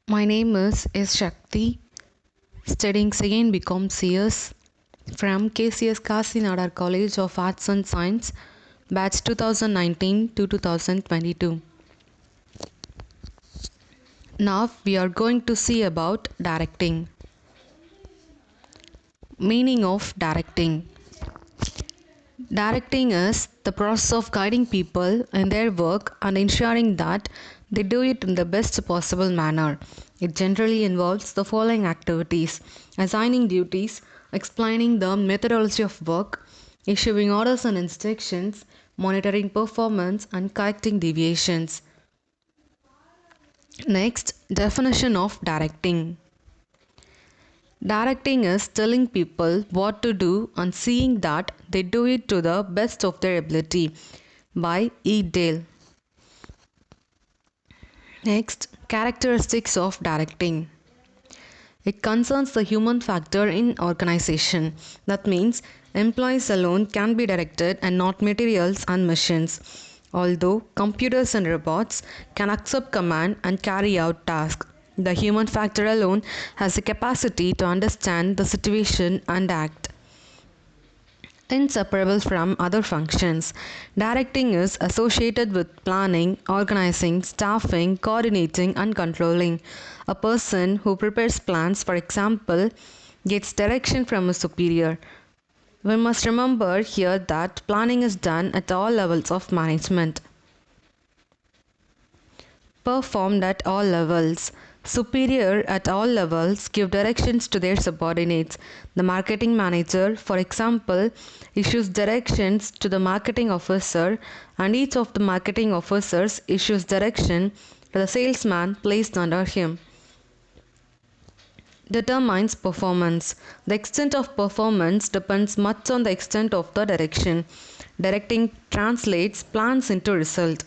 My name is S. Shakti, studying second BCom CS from KCS Kasinadar College of Arts and Science, batch 2019 to 2022. Now we are going to see about directing. Meaning of directing. Directing is the process of guiding people in their work and ensuring that they do it in the best possible manner. It generally involves the following activities: assigning duties, explaining the methodology of work, issuing orders and instructions, monitoring performance, and correcting deviations. Next, definition of directing. Directing is telling people what to do and seeing that they do it to the best of their ability. By E. Dale. Next, characteristics of directing. It concerns the human factor in organization. That means employees alone can be directed and not materials and machines. Although computers and robots can accept command and carry out tasks, the human factor alone has the capacity to understand the situation and act. Inseparable from other functions. Directing is associated with planning, organizing, staffing, coordinating, and controlling. A person who prepares plans, for example, gets direction from a superior. We must remember here that planning is done at all levels of management. Performed at all levels. Superior at all levels give directions to their subordinates. The marketing manager, for example, issues directions to the marketing officer, and each of the marketing officers issues direction to the salesman placed under him. Determines performance. The extent of performance depends much on the extent of the direction. Directing translates plans into result.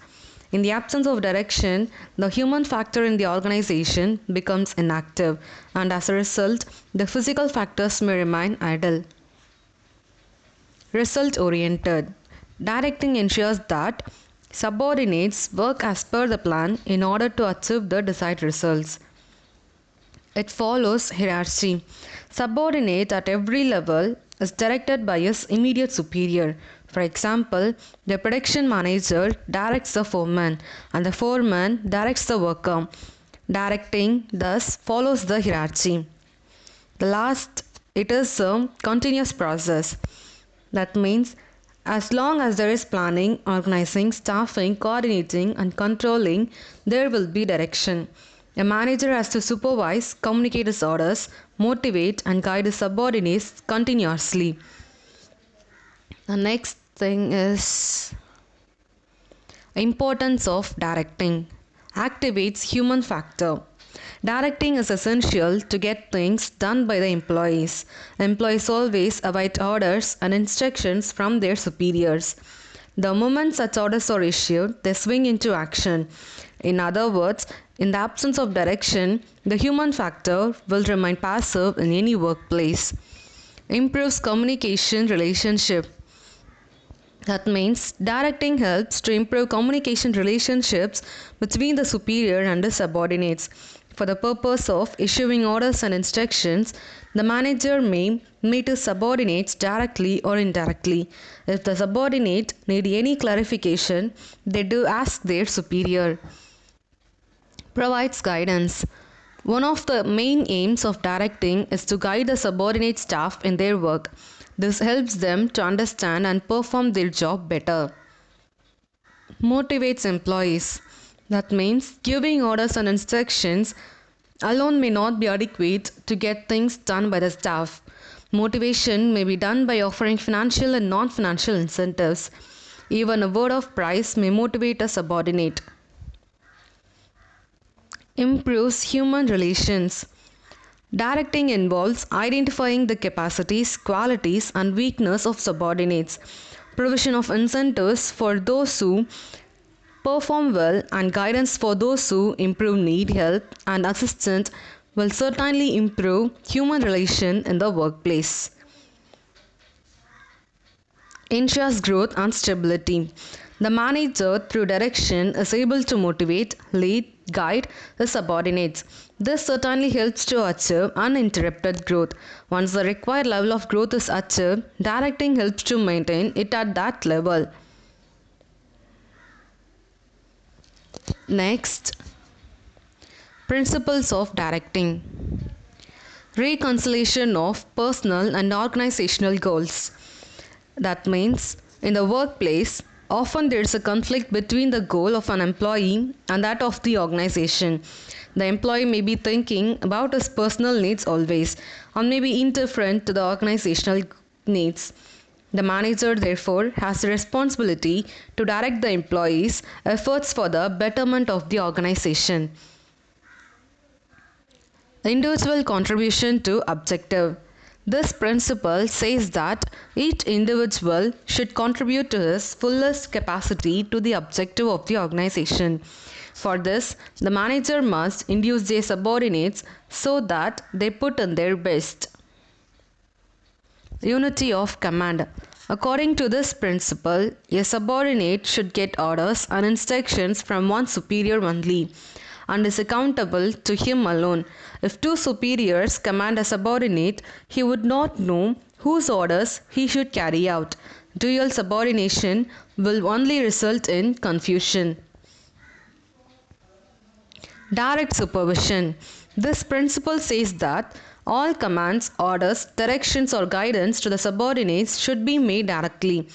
In the absence of direction, the human factor in the organization becomes inactive, and as a result, the physical factors may remain idle. Result oriented. Directing ensures that subordinates work as per the plan in order to achieve the desired results. It follows hierarchy. Subordinate at every level is directed by his immediate superior. For example, the production manager directs the foreman and the foreman directs the worker. Directing thus follows the hierarchy. The last, it is a continuous process. That means as long as there is planning, organizing, staffing, coordinating, and controlling, there will be direction. A manager has to supervise, communicate his orders, motivate, and guide his subordinates continuously. The next thing is importance of directing. Activates human factor. Directing is essential to get things done by the employees. Employees always await orders and instructions from their superiors. The moment such orders are issued, they swing into action. In other words, in the absence of direction, the human factor will remain passive in any workplace. Improves communication relationship. That means directing helps to improve communication relationships between the superior and the subordinates. For the purpose of issuing orders and instructions, the manager may meet his subordinates directly or indirectly. If the subordinate need any clarification, they do ask their superior. Provides guidance. One of the main aims of directing is to guide the subordinate staff in their work. This helps them to understand and perform their job better. Motivates employees. That means giving orders and instructions alone may not be adequate to get things done by the staff. Motivation may be done by offering financial and non financial incentives. Even a word of praise may motivate a subordinate. Improves human relations. Directing involves identifying the capacities, qualities, and weakness of subordinates. Provision of incentives for those who perform well and guidance for those who improve need help and assistance will certainly improve human relation in the workplace. Ensures growth and stability. The manager, through direction, is able to motivate, lead, guide his subordinates. This certainly helps to achieve uninterrupted growth. Once the required level of growth is achieved, directing helps to maintain it at that level. Next, principles of directing. Reconciliation of personal and organizational goals. That means, in the workplace, often there is a conflict between the goal of an employee and that of the organization. The employee may be thinking about his personal needs always, or may be indifferent to the organizational needs. The manager, therefore, has the responsibility to direct the employees' efforts for the betterment of the organization. Individual contribution to objective. This principle says that each individual should contribute to his fullest capacity to the objective of the organization. For this, the manager must induce their subordinates so that they put in their best. Unity of command. According to this principle, a subordinate should get orders and instructions from one superior only and is accountable to him alone. If two superiors command a subordinate, he would not know whose orders he should carry out. Dual subordination will only result in confusion. Direct supervision. This principle says that all commands, orders, directions, or guidance to the subordinates should be made directly.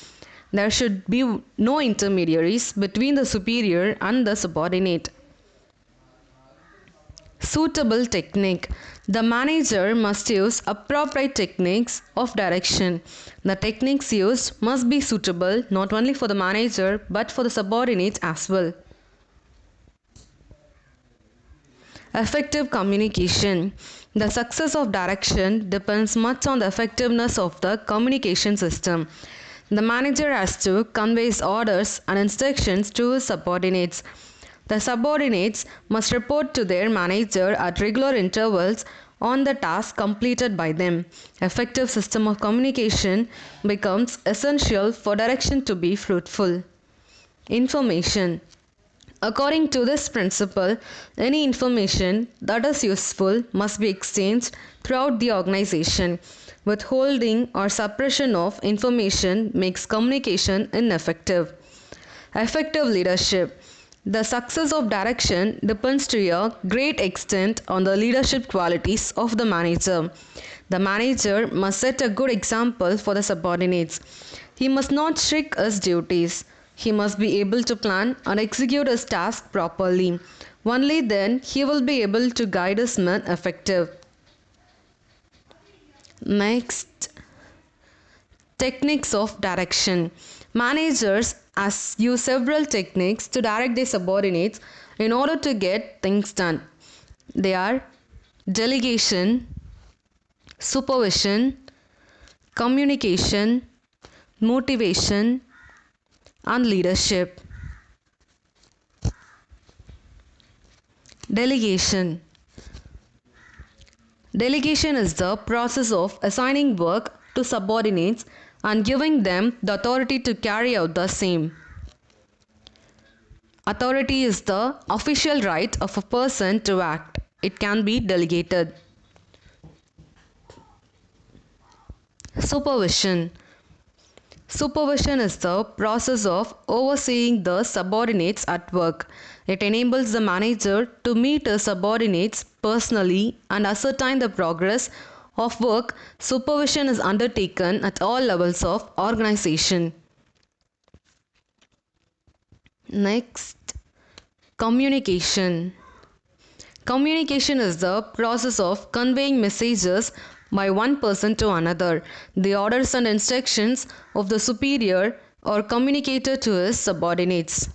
There should be no intermediaries between the superior and the subordinate. Suitable technique. The manager must use appropriate techniques of direction. The techniques used must be suitable not only for the manager but for the subordinates as well. Effective communication. The success of direction depends much on the effectiveness of the communication system. The manager has to convey his orders and instructions to his subordinates. The subordinates must report to their manager at regular intervals on the task completed by them. Effective system of communication becomes essential for direction to be fruitful. Information. According to this principle, any information that is useful must be exchanged throughout the organization. Withholding or suppression of information makes communication ineffective. Effective leadership. The success of direction depends to a great extent on the leadership qualities of the manager. The manager must set a good example for the subordinates. He must not shirk his duties. He must be able to plan and execute his task properly. Only then he will be able to guide his men effectively. Next, techniques of direction. Managers use several techniques to direct their subordinates in order to get things done. They are delegation, supervision, communication, motivation, and leadership. Delegation. Delegation is the process of assigning work to subordinates and giving them the authority to carry out the same. Authority is the official right of a person to act. It can be delegated. Supervision. Supervision is the process of overseeing the subordinates at work. It enables the manager to meet his subordinates personally and ascertain the progress of work. Supervision is undertaken at all levels of organization. Next, communication. Communication is the process of conveying messages by one person to another. The orders and instructions of the superior are communicated to his subordinates.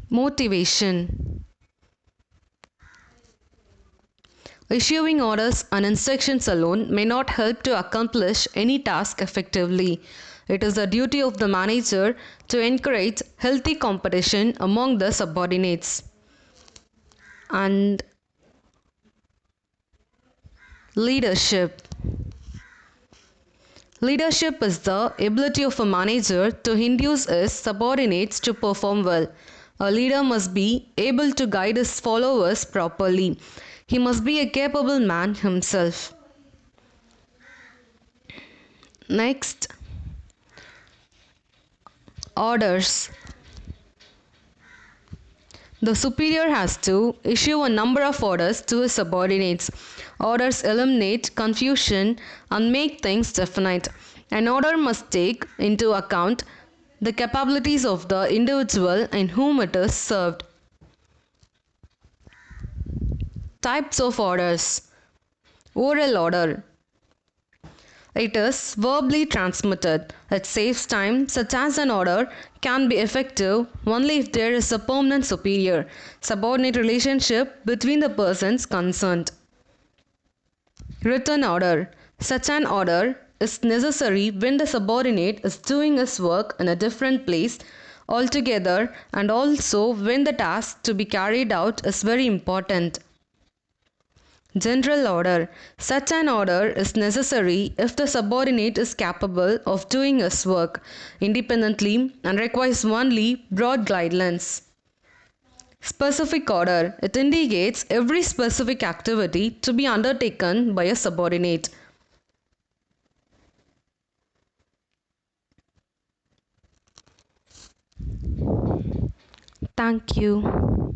Motivation. Issuing orders and instructions alone may not help to accomplish any task effectively. It is the duty of the manager to encourage healthy competition among the subordinates. And leadership. Leadership is the ability of a manager to induce his subordinates to perform well. A leader must be able to guide his followers properly. He must be a capable man himself. Next, orders. The superior has to issue a number of orders to his subordinates. Orders eliminate confusion and make things definite. An order must take into account the capabilities of the individual in whom it is served. Types of orders. Oral order. It is verbally transmitted. It saves time, such as an order can be effective only if there is a permanent superior subordinate relationship between the persons concerned. Written order. Such an order is necessary when the subordinate is doing his work in a different place altogether, and also when the task to be carried out is very important. General order. Such an order is necessary if the subordinate is capable of doing his work independently and requires only broad guidelines. Specific order. It indicates every specific activity to be undertaken by a subordinate. Thank you.